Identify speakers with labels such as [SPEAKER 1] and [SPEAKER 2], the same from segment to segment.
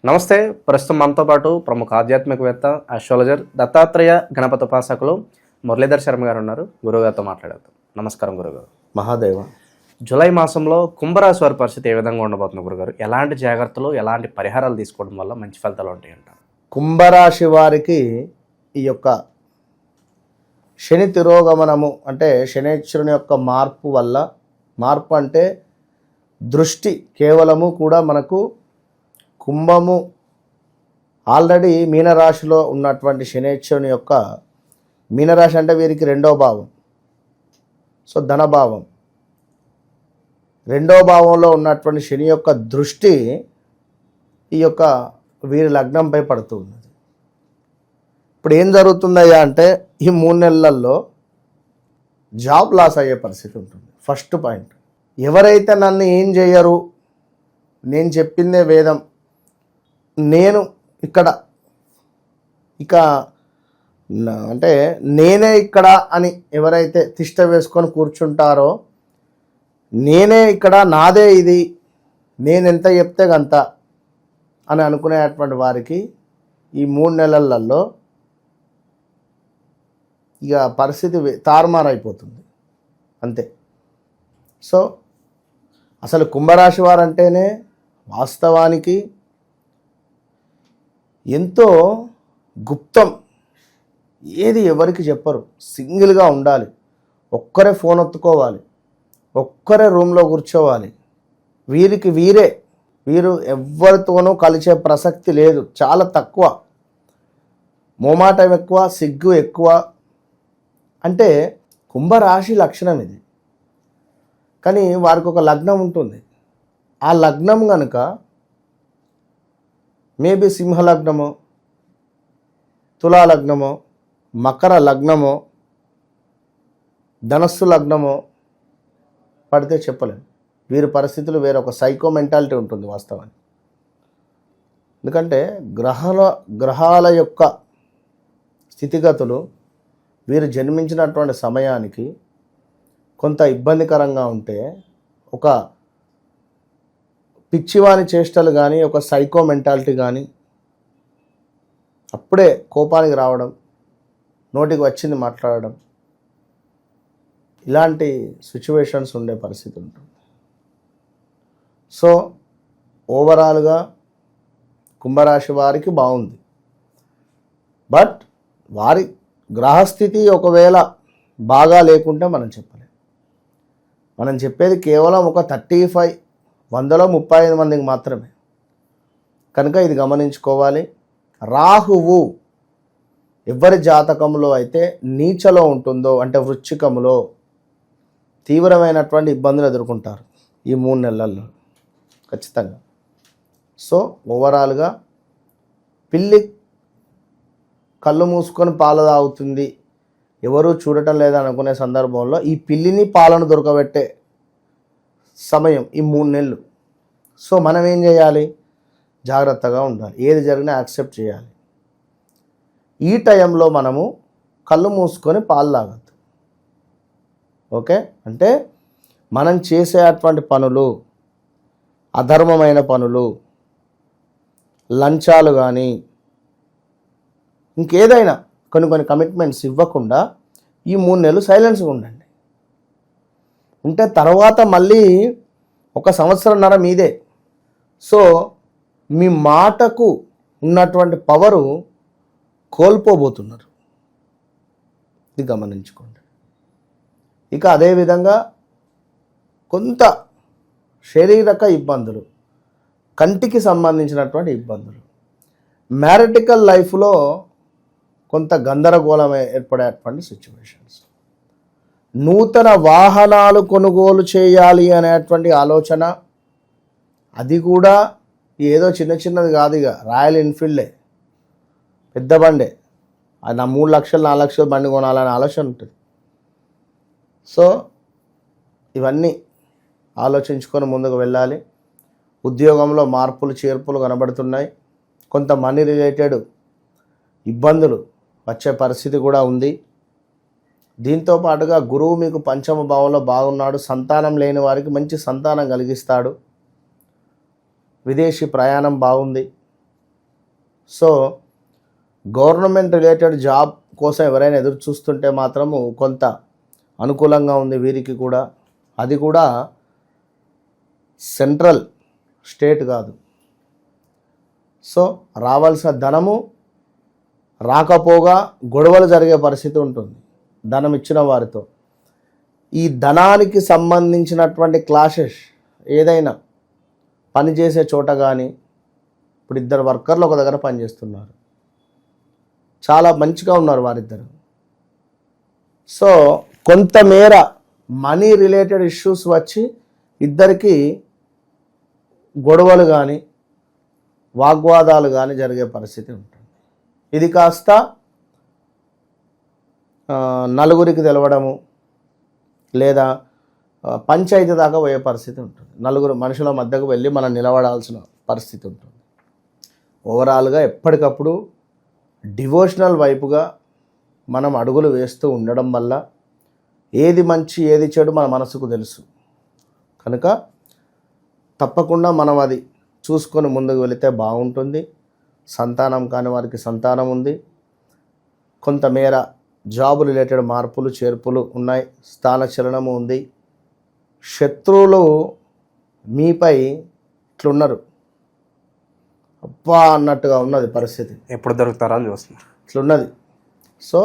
[SPEAKER 1] నమస్తే. ప్రస్తుతం మనతో పాటు ప్రముఖ ఆధ్యాత్మికవేత్త, ఆస్ట్రాలజర్, దత్తాత్రేయ గణపతి ఉపాసకులు మురళీధర్ శర్మ గారు ఉన్నారు. గురువుగారితో మాట్లాడేద్దాం. నమస్కారం గురుగారు.
[SPEAKER 2] మహాదేవ.
[SPEAKER 1] జూలై మాసంలో కుంభరాశి వారి పరిస్థితి ఏ విధంగా ఉండబోతుంది గురుగారు? ఎలాంటి జాగ్రత్తలు, ఎలాంటి పరిహారాలు తీసుకోవడం వల్ల మంచి ఫలితాలు ఉంటాయి అంటారు?
[SPEAKER 2] కుంభరాశి వారికి ఈ యొక్క శని తిరోగమనము అంటే శనేశ్వరుని యొక్క మార్పు అంటే దృష్టి కేవలము కూడా మనకు కుంభము ఆల్రెడీ మీనరాశిలో ఉన్నటువంటి శనేశ్వరుని యొక్క మీనరాశి అంటే వీరికి రెండో భావం. సో ధనభావం, రెండో భావంలో ఉన్నటువంటి శని యొక్క దృష్టి ఈ యొక్క వీరి లగ్నంపై పడుతూ ఉన్నది. ఇప్పుడు ఏం జరుగుతుందయ్యా అంటే ఈ 3 నెలల్లో జాబ్ లాస్ అయ్యే పరిస్థితి ఉంటుంది. ఫస్ట్ పాయింట్, ఎవరైతే నన్ను ఏం చేయరు, నేను చెప్పిందే వేదం, నేను ఇక అంటే నేనే ఇక్కడ అని ఎవరైతే తిష్ట వేసుకొని కూర్చుంటారో, నేనే ఇక్కడ, నాదే ఇది, నేను ఎంత చెప్తే గంత అని అనుకునేటువంటి వారికి ఈ 3 నెలలలో ఇక పరిస్థితి తారుమారైపోతుంది అంతే. సో అసలు కుంభరాశి వారంటేనే వాస్తవానికి ఎంతో గుప్తం, ఏది ఎవరికి చెప్పరు, సింగిల్గా ఉండాలి, ఒక్కరే ఫోన్ ఎత్తుకోవాలి, ఒక్కరే రూమ్లో కూర్చోవాలి, వీరు ఎవరితోనూ కలిసే ప్రసక్తి లేదు, చాలా తక్కువ, మోమాటం ఎక్కువ, సిగ్గు ఎక్కువ. అంటే కుంభరాశి లక్షణం ఇది. కానీ వారికి ఒక లగ్నం ఉంటుంది. ఆ లగ్నం కనుక మేబీ సింహ లగ్నమో, తులా లగ్నమో, మకర లగ్నమో, ధనస్సు లగ్నమో పడితే చెప్పలేము. వీరి పరిస్థితులు వేరొక సైకో మెంటాలిటీ ఉంటుంది వాస్తవానికి. ఎందుకంటే గ్రహాల యొక్క స్థితిగతులు వీరు జన్మించినటువంటి సమయానికి కొంత ఇబ్బందికరంగా ఉంటే, ఒక పిచ్చివాని చేష్టలు కానీ, ఒక సైకో మెంటాలిటీ కానీ, అప్పుడే కోపానికి రావడం, నోటికి వచ్చింది మాట్లాడడం, ఇలాంటి సిచ్యువేషన్స్ ఉండే పరిస్థితి ఉంటుంది. సో ఓవరాల్గా కుంభరాశి వారికి బాగుంది. బట్ వారి గ్రహస్థితి ఒకవేళ బాగా లేకుంటే మనం చెప్పలేం. మనం చెప్పేది కేవలం ఒక 35, 135 మందికి మాత్రమే. కనుక ఇది గమనించుకోవాలి. రాహువు ఎవరి జాతకంలో అయితే నీచలో ఉంటుందో, అంటే వృశ్చికములో, తీవ్రమైనటువంటి ఇబ్బందులు ఎదుర్కొంటారు ఈ 3 నెలల్లో ఖచ్చితంగా. సో ఓవరాల్గా పిల్లి కళ్ళు మూసుకొని పాలు తాగుతుంది, ఎవరూ చూడటం లేదనుకునే సందర్భంలో ఈ పిల్లిని పాలను దొరకబెట్టే సమయం ఈ 3 నెలలు. సో మనం ఏం చేయాలి? జాగ్రత్తగా ఉండాలి, ఏది జరిగినా యాక్సెప్ట్ చేయాలి. ఈ టైంలో మనము కళ్ళు మూసుకొని పాలు తాగద్దు. ఓకే, అంటే మనం చేసేటువంటి పనులు, అధర్మమైన పనులు, లంచాలు కానీ ఇంకేదైనా కొన్ని కమిట్మెంట్స్ ఇవ్వకుండా ఈ 3 నెలలు సైలెన్స్గా ఉండండి. ఉంటే తర్వాత మళ్ళీ 1 సంవత్సరంన్నర మీదే. సో మీ మాటకు ఉన్నటువంటి పవరు కోల్పోబోతున్నారు, ఇది గమనించుకోండి. ఇక అదేవిధంగా కొంత శారీరక ఇబ్బందులు, కంటికి సంబంధించినటువంటి ఇబ్బందులు, మ్యారిటికల్ లైఫ్లో కొంత గందరగోళం ఏర్పడేటువంటి సిచ్యువేషన్స్, నూతన వాహనాలు కొనుగోలు చేయాలి అనేటువంటి ఆలోచన, అది కూడా ఏదో చిన్నది కాదు, ఇక రాయల్ ఎన్ఫీల్డే, పెద్ద బండే, అది నా 3 లక్షలు 4 లక్షలు బండి కొనాలనే ఆలోచన ఉంటుంది. సో ఇవన్నీ ఆలోచించుకొని ముందుకు వెళ్ళాలి. ఉద్యోగంలో మార్పులు చేర్పులు కనబడుతున్నాయి. కొంత మనీ రిలేటెడ్ ఇబ్బందులు వచ్చే పరిస్థితి కూడా ఉంది. దీంతో పాటుగా గురువు మీకు పంచమ భావంలో బాగున్నాడు. సంతానం లేని వారికి మంచి సంతానం కలిగిస్తాడు. విదేశీ ప్రయాణం బాగుంది. సో గవర్నమెంట్ రిలేటెడ్ జాబ్ కోసం ఎవరైనా ఎదురు చూస్తుంటే మాత్రము కొంత అనుకూలంగా ఉంది వీరికి కూడా. అది కూడా సెంట్రల్, స్టేట్ కాదు. సో రావాల్సిన ధనము రాకపోగా గొడవలు జరిగే పరిస్థితి ఉంటుంది ధనం ఇచ్చిన వారితో. ఈ ధనానికి సంబంధించినటువంటి క్లాషెస్ ఏదైనా పనిచేసే చోట కానీ, ఇప్పుడు ఇద్దరు వర్కర్లు ఒక దగ్గర పనిచేస్తున్నారు, చాలా మంచిగా ఉన్నారు వారిద్దరు. సో కొంతమేర మనీ రిలేటెడ్ ఇష్యూస్ వచ్చి ఇద్దరికి గొడవలు కానీ వాగ్వాదాలు కానీ జరిగే పరిస్థితి ఉంటుంది. ఇది కాస్త నలుగురికి తెలవడము లేదా పంచాయతీ దాకా పోయే పరిస్థితి ఉంటుంది. నలుగురు మనుషుల మధ్యకు వెళ్ళి మనం నిలబడాల్సిన పరిస్థితి ఉంటుంది. ఓవరాల్గా ఎప్పటికప్పుడు డివోషనల్ వైపుగా మనం అడుగులు వేస్తూ ఉండడం వల్ల ఏది మంచి ఏది చెడు మన మనసుకు తెలుసు కనుక తప్పకుండా మనం అది చూసుకొని ముందుకు వెళితే బాగుంటుంది. సంతానం కాని వారికి సంతానం ఉంది. కొంతమేర జాబ్ రిలేటెడ్ మార్పులు చేర్పులు ఉన్నాయి. స్థానచలనము ఉంది. శత్రువులు మీపై ఇట్లున్నారు, అబ్బా అన్నట్టుగా ఉన్నది పరిస్థితి.
[SPEAKER 1] ఎప్పుడు దొరుకుతారా అని చూస్తున్నారు,
[SPEAKER 2] ఇట్లున్నది. సో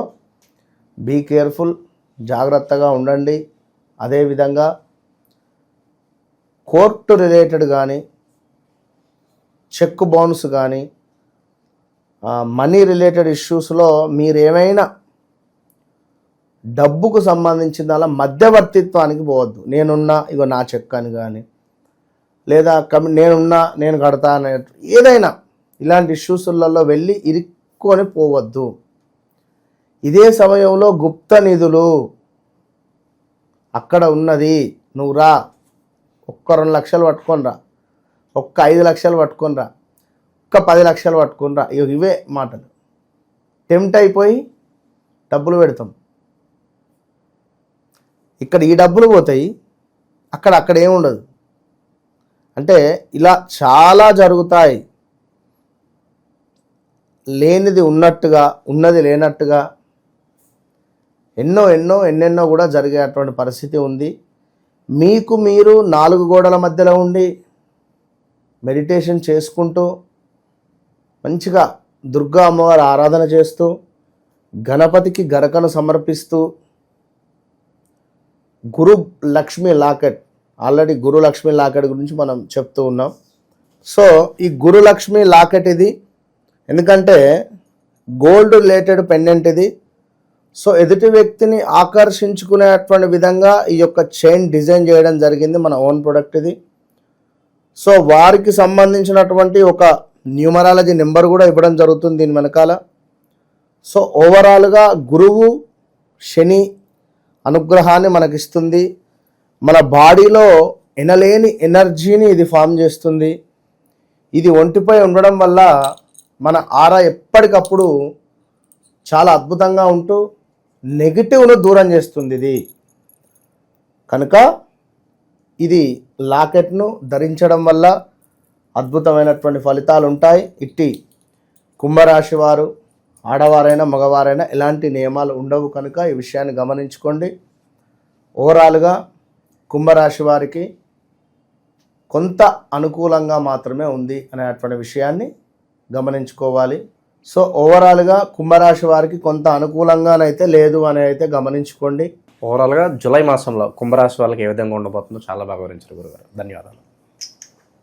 [SPEAKER 2] బీ కేర్ఫుల్, జాగ్రత్తగా ఉండండి. అదేవిధంగా కోర్టు రిలేటెడ్ కానీ, చెక్ బౌన్స్ కానీ, మనీ రిలేటెడ్ ఇష్యూస్లో మీరేమైనా డబ్బుకు సంబంధించిన అలా మధ్యవర్తిత్వానికి పోవద్దు. నేనున్నా ఇగో నా చెక్ అని కానీ, లేదా నేనున్నా నేను కడతా అనే ఏదైనా ఇలాంటి ఇష్యూస్లలో వెళ్ళి ఇరుక్కొని పోవద్దు. ఇదే సమయంలో గుప్త నిధులు అక్కడ ఉన్నది, నువ్వు రా, ఒక్క 2 లక్షలు పట్టుకొని రా, ఒక్క 5 లక్షలు పట్టుకొని రా, ఒక్క 10 లక్షలు పట్టుకొని రా, ఇవే మాటలు. టెంప్ట్ అయిపోయి డబ్బులు పెడతాం. ఇక్కడ ఈ డబ్బులు పోతాయి, అక్కడ ఏముండదు. అంటే ఇలా చాలా జరుగుతాయి. లేనిది ఉన్నట్టుగా, ఉన్నది లేనట్టుగా ఎన్నెన్నో కూడా జరిగేటువంటి పరిస్థితి ఉంది. మీకు మీరు 4 గోడల మధ్యలో ఉండి మెడిటేషన్ చేసుకుంటూ మంచిగా దుర్గా అమ్మవారి ఆరాధన చేస్తూ గణపతికి గరకను సమర్పిస్తూ గురు లక్ష్మీ లాకెట్, ఆల్రెడీ గురు లక్ష్మీ లాకెట్ గురించి మనం చెప్తూ ఉన్నాం. సో ఈ గురు లక్ష్మీ లాకెట్ ఇది ఎందుకంటే గోల్డ్ రిలేటెడ్ పెండెంట్ ఇది. సో ఎదుటి వ్యక్తిని ఆకర్షించుకునేటువంటి విధంగా ఈ యొక్క చైన్ డిజైన్ చేయడం జరిగింది, మన ఓన్ ప్రొడక్ట్ ఇది. సో వారికి సంబంధించినటువంటి ఒక న్యూమరాలజీ నెంబర్ కూడా ఇవ్వడం జరుగుతుంది దీని వెనకాల. సో ఓవరాల్గా గురువు శని అనుగ్రహాన్ని మనకిస్తుంది. మన బాడీలో ఎనలేని ఎనర్జీని ఇది ఫామ్ చేస్తుంది. ఇది ఒంటిపై ఉండడం వల్ల మన ఆరా ఎప్పటికప్పుడు చాలా అద్భుతంగా ఉంటూ నెగిటివ్ను దూరం చేస్తుంది ఇది. కనుక ఇది లాకెట్ను ధరించడం వల్ల అద్భుతమైనటువంటి ఫలితాలు ఉంటాయి. ఇట్టి కుంభరాశి వారు, ఆడవారైనా మగవారైనా ఎలాంటి నియమాలు ఉండవు కనుక ఈ విషయాన్ని గమనించుకోండి. ఓవరాల్గా కుంభరాశి వారికి కొంత అనుకూలంగా మాత్రమే ఉంది అనేటువంటి విషయాన్ని గమనించుకోవాలి. సో ఓవరాల్గా కుంభరాశి వారికి కొంత అనుకూలంగానైతే లేదు అని అయితే గమనించుకోండి.
[SPEAKER 1] ఓవరాల్గా జూలై మాసంలో కుంభరాశి వాళ్ళకి ఏ విధంగా ఉండబోతుందో చాలా బాగా వివరించారు గురుగారు. ధన్యవాదాలు.